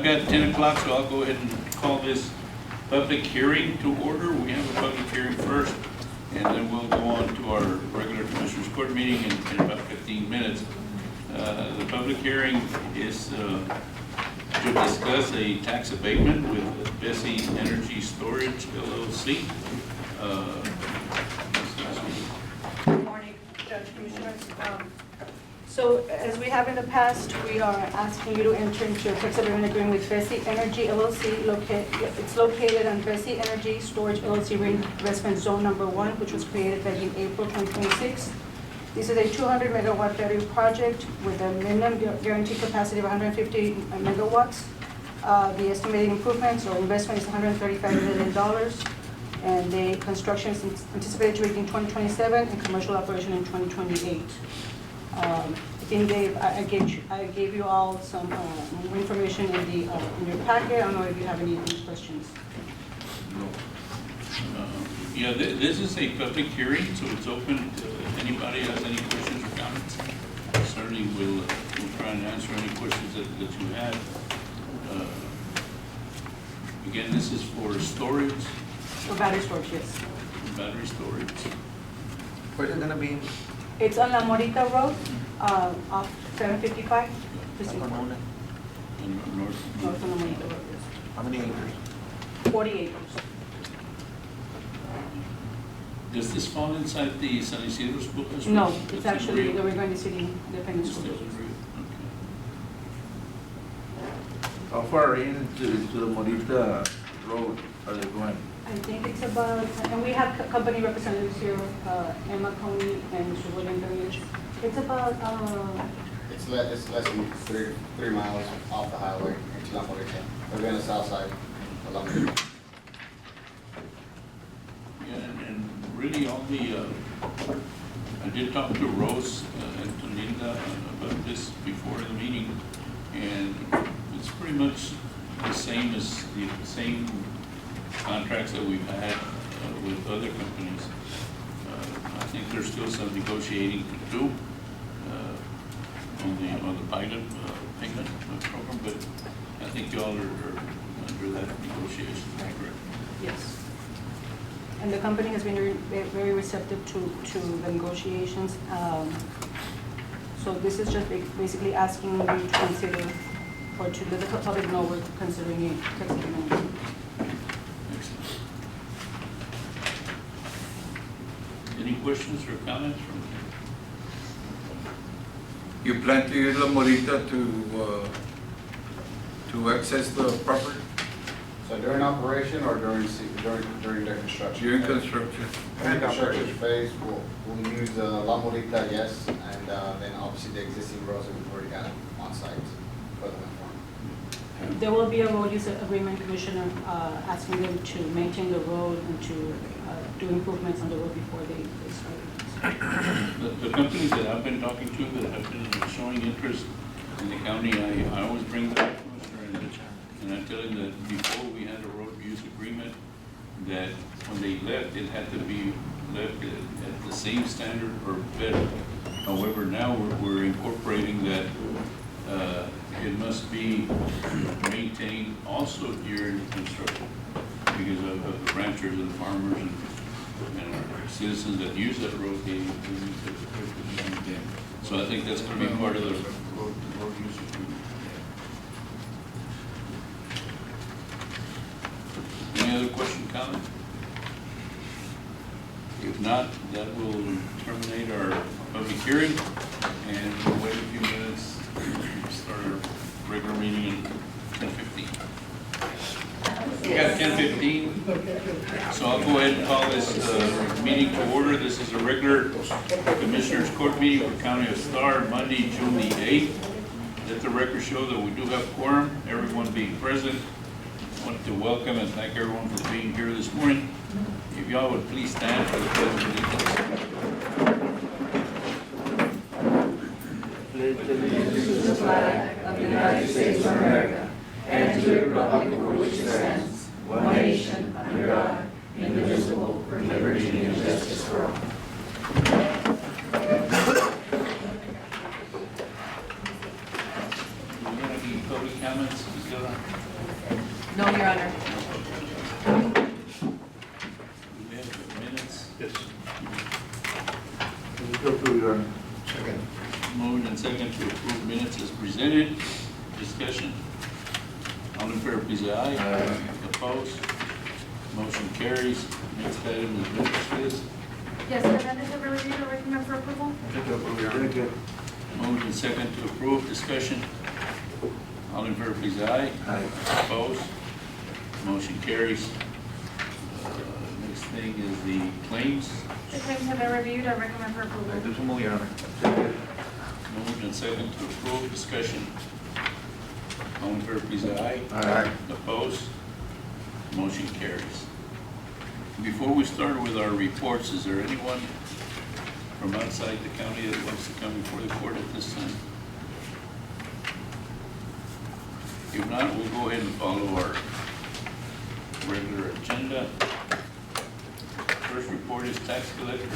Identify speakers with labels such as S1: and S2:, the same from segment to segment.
S1: I've got 10 o'clock, so I'll go ahead and call this public hearing to order. We have a public hearing first, and then we'll go on to our regular Commissioners Court meeting in about 15 minutes. The public hearing is to discuss a tax abatement with Bessie Energy Storage LLC.
S2: Good morning, Judge Commissioners. So as we have in the past, we are asking you to enter into a tax abatement agreement with Bessie Energy LLC. It's located on Bessie Energy Storage LLC Reinvestment Zone Number 1, which was created back in April 2026. This is a 200 megawatt battery project with a minimum guaranteed capacity of 150 megawatts. The estimated improvements or investment is $135 million. And the construction is anticipated to begin 2027 and commercial operation in 2028. I gave you all some more information in your packet. I don't know if you have any questions.
S1: Yeah, this is a public hearing, so it's open to anybody has any questions or comments. Certainly we'll try and answer any questions that you have. Again, this is for storage.
S2: For battery storage, yes.
S1: Battery storage.
S3: Where's it gonna be?
S2: It's on La Morita Road, off 755.
S3: North.
S2: North on La Morita Road, yes.
S3: How many acres?
S2: 40 acres.
S1: Does this fall inside the San Isidro School District?
S2: No, it's
S1: That's
S2: actually
S1: in
S2: the
S1: Rio?
S2: Rio Grande City Independent
S1: It's
S2: School
S1: still in
S2: District.
S1: Rio? Okay.
S4: How far into the Morita Road are they going?
S2: I think it's about, and we have company representatives here, Emma Coney and Mr. William Daniels. It's about,
S5: It's less than three miles off the highway into La Morita. We're on the south side of La Morita.
S1: Yeah, and really all the, I did talk to Rose and to Linda about this before the meeting, and it's pretty much the same as the same contracts that we've had with other companies. I think there's still some negotiating to do on the pilot payment program, but I think y'all are under that negotiation, correct?
S2: yes. And the company has been very receptive to the negotiations. So this is just basically asking you to consider, or to let the public know we're considering a tax abatement.
S1: Excellent. Any questions or comments from?
S6: You plan to use La Morita to access the property
S5: So during operation or during the construction?
S6: during construction?
S5: During the construction phase, we'll use La Morita, yes, and then obviously the existing roads that we've already got on site for the reform.
S2: There will be a road use agreement, Commissioner, asking them to maintain the road and to do improvements on the road before they start.
S1: The companies that I've been talking to that have been showing interest in the county, I always bring that up, Commissioner, and I tell them that before we had a road use agreement, that when they left, it had to be left at the same standard or better. However, now we're incorporating that it must be maintained also during construction because of the ranchers and farmers and our citizens that use that road, they need to maintain. So I think that's going to be part of the road use agreement. Any other question, comment? If not, that will terminate our public hearing, and we'll wait a few minutes to start our regular meeting in 10:15. We got 10:15, so I'll go ahead and call this meeting to order. This is a regular Commissioners Court meeting for County of Starr, Monday, June the 8th. Let the record show that we do have quorum, everyone being present. I want to welcome and thank everyone for being here this morning. If y'all would please stand for the pledge of allegiance.
S7: Pledge allegiance to the flag of the United States of America and to the republic for which it stands, one nation, under God, indivisible, with liberty and justice for all.
S1: Do you have any public comments, Ms. Guerra?
S4: Your Honor.
S6: Second.
S1: Moved and second to approve minutes as presented. Discussion. All in favor, please say aye.
S4: Aye.
S1: Opposed? Motion carries. Next item is minutes, please.
S7: Yes, the minutes have been reviewed and recommend for approval.
S6: Motion to approve, Your Honor.
S4: Second.
S1: Moved and second to approve. Discussion. All in favor, please say aye.
S4: Aye.
S1: Opposed? Motion carries. Next thing is the claims.
S7: The claims have been reviewed and recommend for
S3: I
S7: approval.
S3: do so move, Your Honor.
S4: Second.
S1: Moved and second to approve. Discussion. All in favor, please say aye.
S4: Aye.
S1: Opposed? Motion carries. Before we start with our reports, is there anyone from outside the county that wants to come before the court at this time? If not, we'll go ahead and follow our regular agenda. First report is tax collector.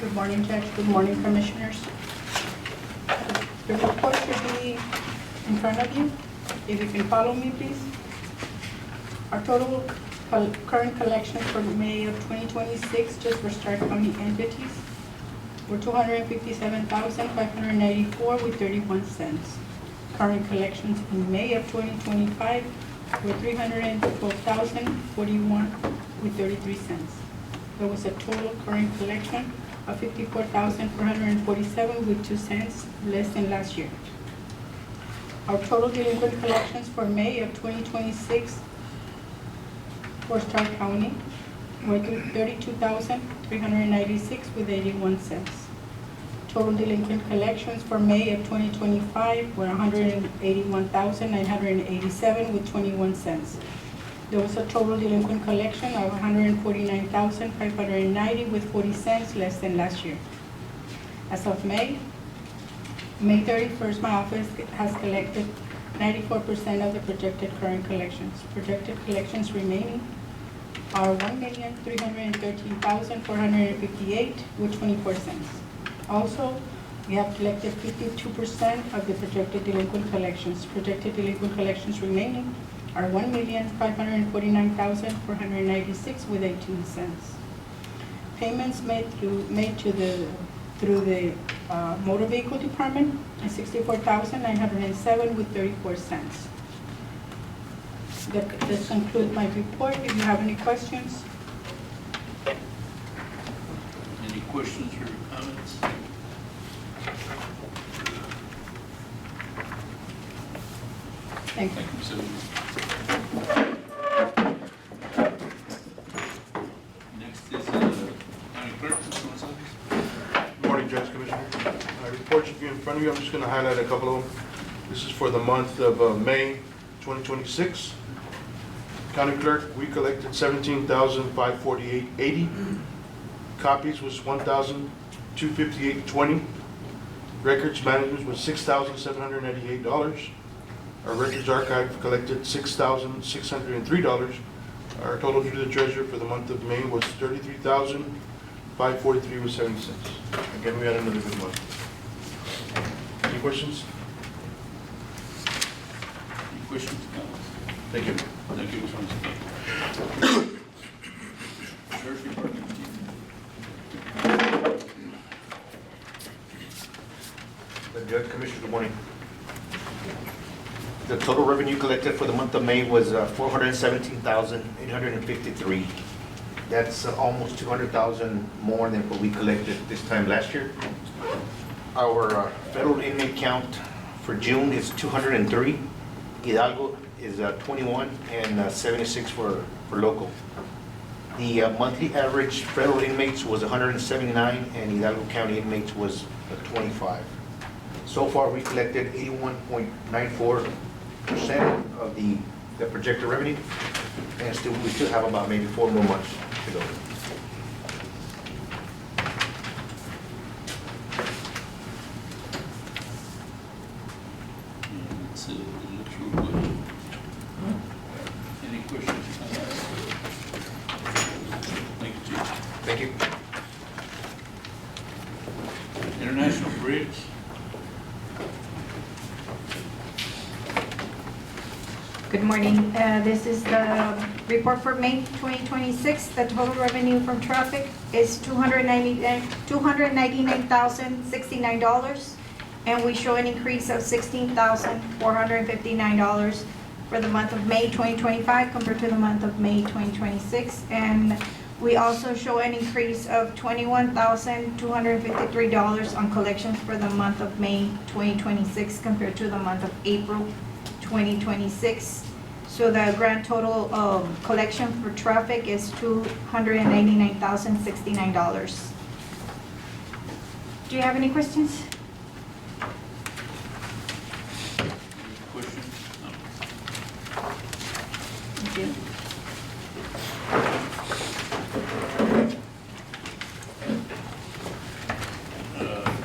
S2: Good morning, Judge. Good morning, Commissioners. The report should be in front of you. If you can follow me, please. Our total current collections for May of 2026, just for Starr County entities, were $257,594 with 31 cents. Current collections in May of 2025 were $312,041 with 33 cents. There was a total current collection of $54,447 with 2 cents less than last year. Our total delinquent collections for May of 2026 for Starr County were $32,396 with 81 cents. Total delinquent collections for May of 2025 were $181,987 with 21 cents. There was a total delinquent collection of $149,590 with 40 cents less than last year. As of May 31st, my office has collected 94% of the projected current collections. Projected collections remaining are $1,313,458 with 24 cents. Also, we have collected 52% of the projected delinquent collections. Projected delinquent collections remaining are $1,549,496 with 18 cents. Payments made through the motor vehicle department is $64,907 with 34 cents. This concludes my report. If you have any questions.
S1: Any questions or comments?
S2: Thank you.
S1: Thank you, Mr. Next is county clerk, Mr. Gonzalez.
S8: Good morning, Judge Commissioner. My report should be in front of you. I'm just going to highlight a couple of them. This is for the month of May 2026. County clerk, we collected $17,548.80. Copies was $1,258.20. Records management was $6,798. Our records archive collected $6,603. Our total due to the treasurer for the month of May was $33,543 with 70 cents. Again, we had another good month. Any questions?
S1: Any questions, comments?
S8: Thank you.
S1: Thank you, Mr. Gonzalez. Sheriff's Department.
S9: Judge, Commissioner, good morning. The total revenue collected for the month of May was $417,853. That's almost $200,000 more than what we collected this time last year. Our federal inmate count for June is 203. Hidalgo is 21 and 76 for local. The monthly average federal inmates was 179 and Hidalgo County inmates was 25. So far, we collected 81.94% of the projected revenue, and we still have about maybe 4 more months to go.
S1: It looks real good. Any questions? Thank you, Chief.
S9: Thank you.
S1: International Bridge.
S10: Good morning. This is the report for May 2026. The total revenue from traffic is $299,069, and we show an increase of $16,459 for the month of May 2025 compared to the month of May 2026. And we also show an increase of $21,253 on collections for the month of May 2026 compared to the month of April 2026. So the grand total collection for traffic is $299,069. Do you have any questions?
S1: Questions? No.
S10: Thank you.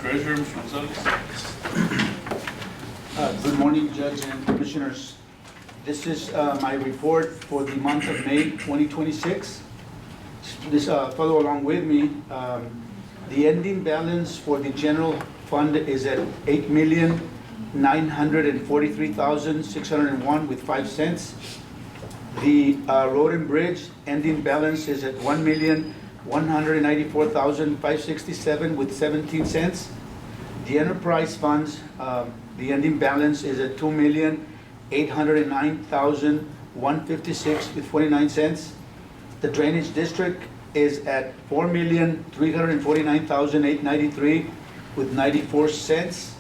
S1: Treasurer, Mr. Gonzalez?
S11: Good morning, Judge and Commissioners. This is my report for the month of May 2026. Please follow along with me. The ending balance for the general fund is at $8,943,601 with 5 cents. The road and bridge ending balance is at $1,194,567 with 17 cents. The enterprise funds, the ending balance is at $2,809,156 with 49 cents. The drainage district is at $4,349,893 with 94 cents.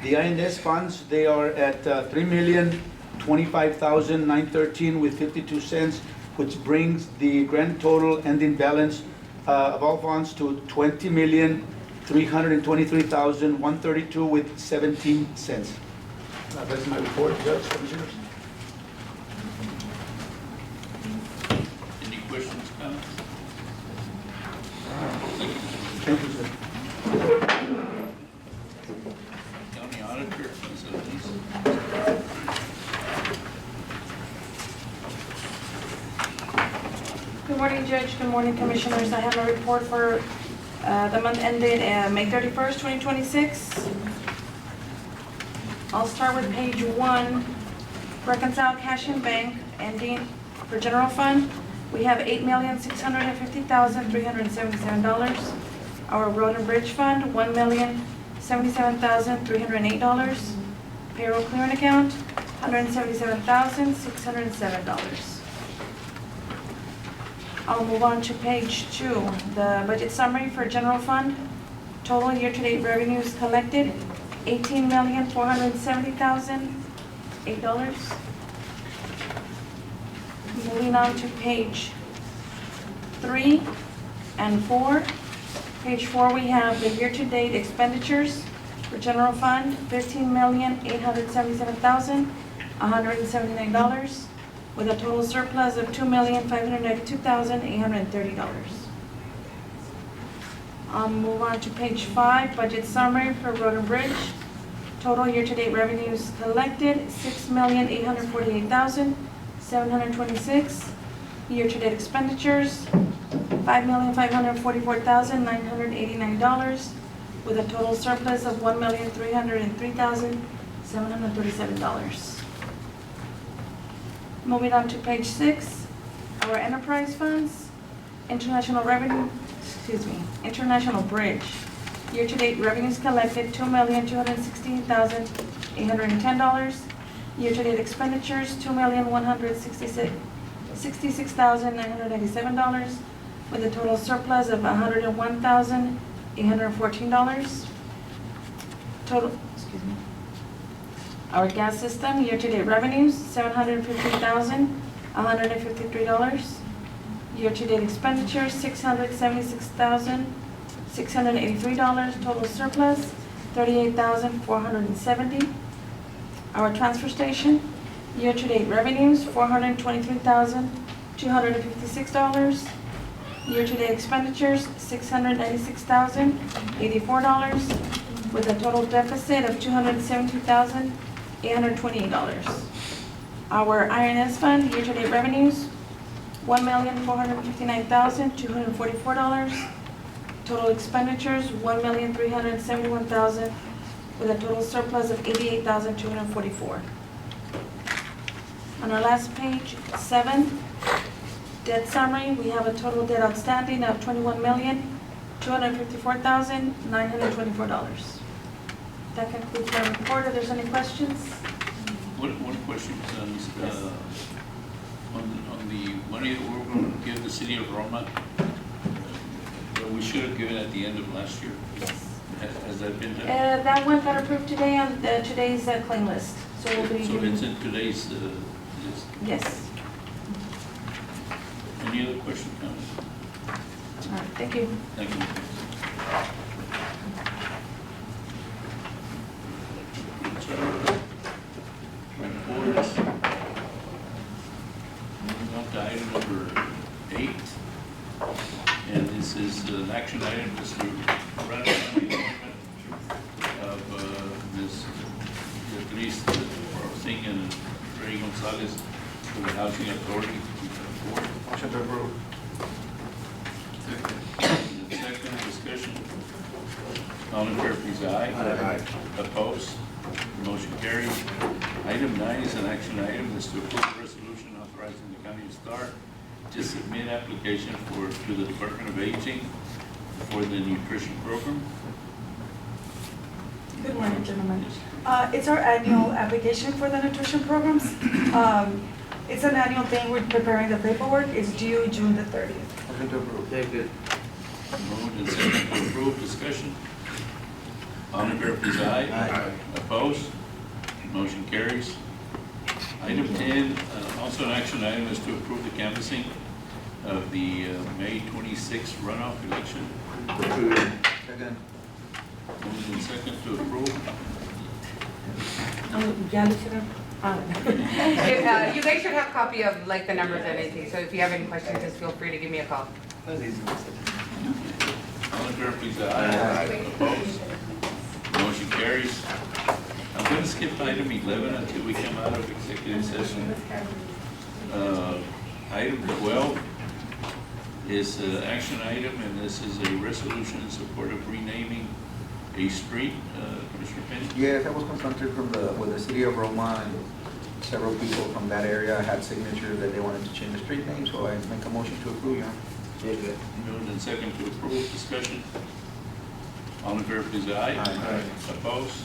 S11: The INS funds, they are at $3,025,913 with 52 cents, which brings the grand total ending balance of all funds to $20,323,132 with 17 cents. That's my report, Judge, Commissioners.
S1: Any questions, comments?
S11: Thank you, sir.
S1: County Auditor, Facilities.
S2: Good morning, Judge. Good morning, Commissioners. I have a report for the month ended May 31st, 2026. I'll start with page 1. Reconcile cash in bank ending for general fund. We have $8,650,377. Our road and bridge fund, $1,077,308. Payroll clearing account, $177,607. I'll move on to page 2, the budget summary for general fund. Total year-to-date revenues collected, $18,470,008. Moving on to page 3 and 4. Page 4, we have the year-to-date expenditures for general fund, $15,877,179, with a total surplus of $2,592,830. I'll move on to page 5, budget summary for road and bridge. Total year-to-date revenues collected, $6,848,726. Year-to-date expenditures, $5,544,989, with a total surplus of $1,303,737. Moving on to page 6, our enterprise funds, international bridge. Year-to-date revenues collected, $2,216,810. Year-to-date expenditures, $2,166,997, with a total surplus of $101,814. Our gas system, year-to-date revenues, $750,153. Year-to-date expenditures, $676,683. Total surplus, $38,470. Our transfer station, year-to-date revenues, $423,256. Year-to-date expenditures, $696,084, with a total deficit of $272,828. Our INS fund, year-to-date revenues, $1,459,244. Total expenditures, $1,371,000, with a total surplus of $88,244. On our last page, 7, debt summary, we have a total debt outstanding of $21,254,924. That concludes my report. If there's any questions?
S1: One question, on the money that we're going to give the city of Roma, we should have given at the end of last year. Has that been done?
S2: That one got approved today on today's claim list, so we'll be
S1: So
S2: giving.
S1: it's in today's list.
S2: Yes.
S1: Any other question, comments?
S2: All right, thank you.
S1: Thank you. Reports. Moving on to item number 8. And this is an action item, just to ratify the appointment of Ms. Beatriz Singh and Ray Gonzalez to the Housing Authority.
S3: Motion to approve.
S1: Second discussion. All in favor, please, aye.
S3: Aye.
S1: Opposed? Motion carries. Item 9 is an action item, is to approve a resolution authorizing the County of Starr to submit application to the Department of Aging for the nutrition program.
S2: Good morning, gentlemen. It's our annual application for the nutrition programs. It's an annual thing. We're preparing the paperwork. It's due June the 30th.
S3: Motion to approve.
S4: Second.
S1: Moved and seconded to approve. Discussion. All in favor, please, aye.
S3: Aye.
S1: Opposed? Motion carries. Item 10, also an action item, is to approve the canvassing of the May 26th runoff election.
S3: Second.
S1: Moved and second to approve.
S2: Ya lo hicieron.
S7: You guys should have a copy of like the numbers and anything, so if you have any questions, just feel free to give me a call.
S1: All in favor, please, aye. Opposed? Motion carries. I'm going to skip item 11 until we come out of executive session. Item 12 is an action item, and this is a resolution in support of renaming a street. Commissioner Penny?
S3: Yes, I was confronted with the city of Roma, and several people from that area had signatures that they wanted to change the street name, so I make a motion to approve, Your Honor.
S4: Second.
S1: Moved and second to approve. Discussion. All in favor, please, aye.
S3: Aye.
S1: Opposed?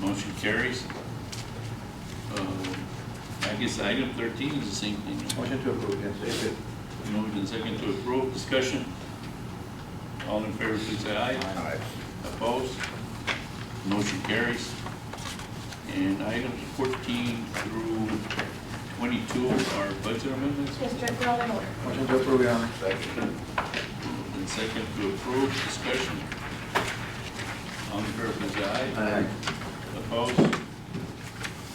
S1: Motion carries. I guess item 13 is the same thing.
S3: Motion to approve, yes. Second.
S1: Moved and second to approve. Discussion. All in favor, please say aye.
S3: Aye.
S1: Opposed? Motion carries. And items 14 through 22 are budget amendments.
S2: Yes, Judge, they're all in order.
S3: Motion to approve, Your Honor.
S1: Moved and second to approve. Discussion. All in favor, please say aye.
S3: Aye.
S1: Opposed?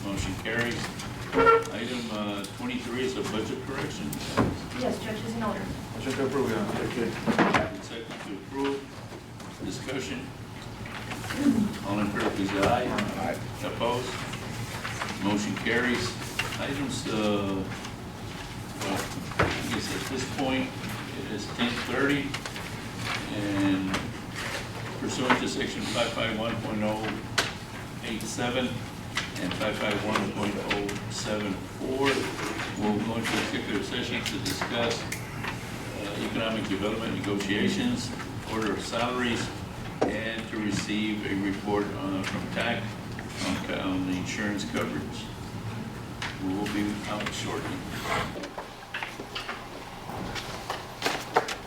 S1: Motion carries. Item 23 is a budget correction.
S2: Yes, Judge, is in order.
S3: Motion to approve, Your Honor.
S1: Moved and second to approve. Discussion. All in favor, please say aye.
S3: Aye.
S1: Opposed? Motion carries. Items, well, I guess at this point, it is 10:30, and pursuant to section 551.087 and 551.074, we'll go into executive session to discuss economic development negotiations, order of salaries, and to receive a report from TAC on the insurance coverage. We will be out shortly.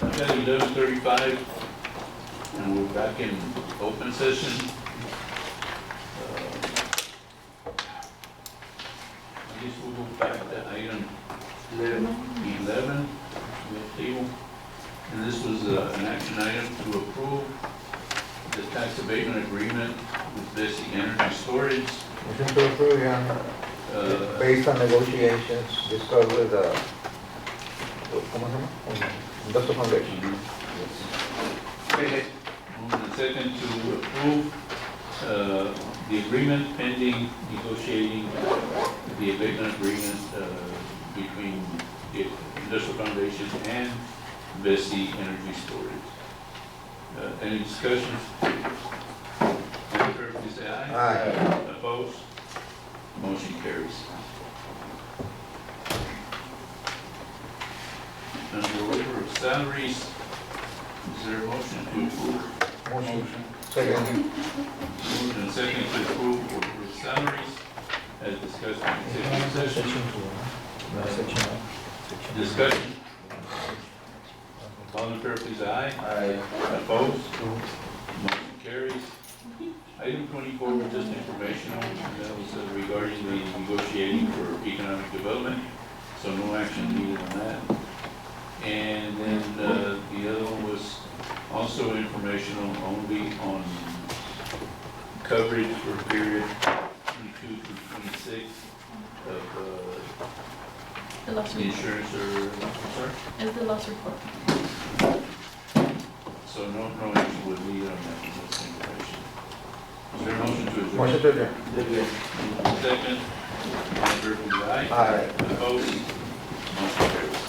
S1: At 11:35, and we're back in open session. I guess we'll go back to item 11, the table. And this was an action item to approve the tax abatement agreement with Bessie Energy Storage.
S9: Motion to approve, Your Honor. Based on negotiations, discussed with, ¿cómo se llama? Industrial Foundation.
S1: Moved and second to approve the agreement pending negotiating the abatement agreement between the Industrial Foundation and Bessie Energy Storage. Any discussions? All in favor, please say aye.
S9: Aye.
S1: Opposed? Motion carries. salaries, is there a motion to approve?
S9: Motion. Second.
S1: Moved and second to approve for salaries as discussed in executive session. Discussion. All in favor, please, aye.
S9: Aye.
S1: Opposed? Motion carries. Item 24 was just informational, and that was regarding the negotiating for economic development, so no action needed on that. And then the other one was also informational only on coverage for period 22 through 26 of
S7: The loss report.
S1: insurance or, sorry?
S7: It's the loss report.
S1: So no action would be on that information. Is there a motion to adjourn?
S9: Motion to adjourn.
S1: Second, all in favor, please, aye.
S9: Aye.
S1: Opposed? Motion carries.